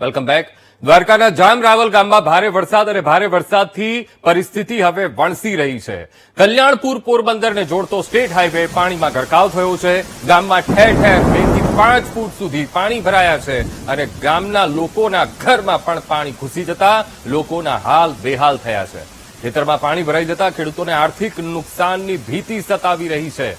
Welcome back. દ્વારકાના જામ રાવલ ગામમાં ભારે વરસાદ અને ભારે વરસાદથી પરિસ્થિતિ હવે વણસી રહી છે. કલ્યાણપુર પોરબંદરને જોડતો સ્ટેટ હાઈવે પાણીમાં ગરકાવ થયો છે. ગામમાં ઠેર ઠેર 2 થી 5 ફૂટ સુધી પાણી ભરાયા છે અને ગામના લોકોના ઘરમાં પણ પાણી ઘૂસી જતા લોકોના હાલ બેહાલ થયા છે. ખેતરમાં પાણી ભરાઈ જતા ખેડૂતોને આર્થિક નુકસાનની ભીતિ સતાવી રહી છે.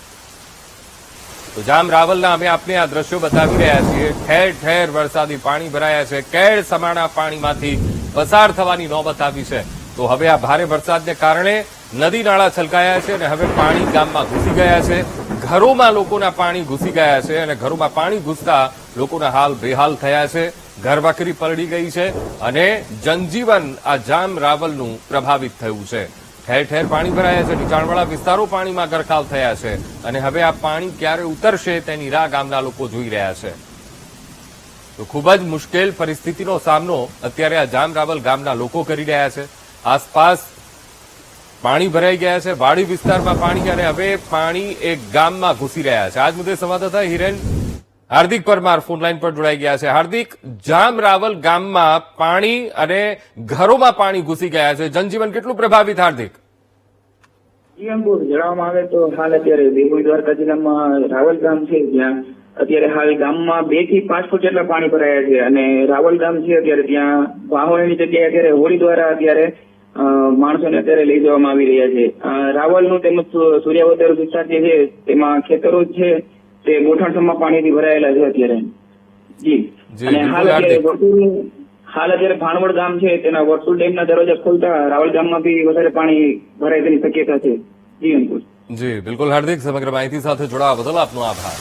તો જામ રાવલના અમે આપને આ દ્રશ્યો બતાવી રહ્યા છીએ. ઠેર ઠેર વરસાદી પાણી ભરાયા છે. કેળ સમાણા પાણીમાંથી પસાર થવાની નોબત આવી છે. તો હવે આ ભારે વરસાદને કારણે નદી નાળા છલકાયા છે અને હવે પાણી ગામમાં ઘૂસી ગયા છે. ઘરોમાં લોકોના પાણી ઘૂસી ગયા છે અને ઘરોમાં પાણી ઘૂસતા લોકોના હાલ બેહાલ થયા છે. ઘરવખરી પલળી ગઈ છે અને જનજીવન આ જામ રાવલનું પ્રભાવિત થયું છે. ઠેર ઠેર પાણી ભરાયા છે. નીચાણવાળા વિસ્તારો પાણીમાં ગરકાવ થયા છે અને હવે આ પાણી ક્યારે ઉતરશે તેની રાહ ગામના લોકો જોઈ રહ્યા છે. તો ખૂબ જ મુશ્કેલ પરિસ્થિતિનો સામનો અત્યારે આ જામ રાવલ ગામના લોકો કરી રહ્યા છે. આસપાસ પાણી ભરાઈ ગયા છે. વાડી વિસ્તારમાં પાણી અને હવે પાણી એક ગામમાં ઘૂસી રહ્યા છે. આજ મુદ્દે સંવાદદાતા હિરેન હાર્દિક પરમાર ફોનલાઈન પર જોડાઈ ગયા છે. હાર્દિક, જામ રાવલ ગામમાં પાણી અને ઘરોમાં પાણી ઘૂસી ગયા છે. જનજીવન કેટલું પ્રભાવિત? હાર્દિક, જણાવવામાં આવે તો હાલ અત્યારે દેવભૂમિ દ્વારકા જિલ્લામાં રાવલ ગામ છે, જ્યાં અત્યારે હાલ ગામમાં 2 થી 5 ફૂટ જેટલા પાણી ભરાયા છે અને રાવલ ગામ છે અત્યારે ત્યાં વાહનોની જગ્યાએ અત્યારે હોડી દ્વારા અત્યારે માણસોને અત્યારે લઈ જવામાં આવી રહ્યા છે. રાવલનું તેમજ સૂર્યાવદર વિસ્તાર જે છે તેમાં ખેતરો છે તે ગોઠણસમમાં પાણીથી ભરાયેલા છે અત્યારે. જી. અને હાલ અત્યારે ભાણવડ ગામ છે તેના વર્તુળ ડેમના દરવાજા ખોલતા રાવલ ગામમાં બી વધારે પાણી ભરાય તેની શક્યતા છે. જી અંકુશ. જી બિલકુલ હાર્દિક, સમગ્ર માહિતી સાથે જોડાવા બદલ આપનો આભાર.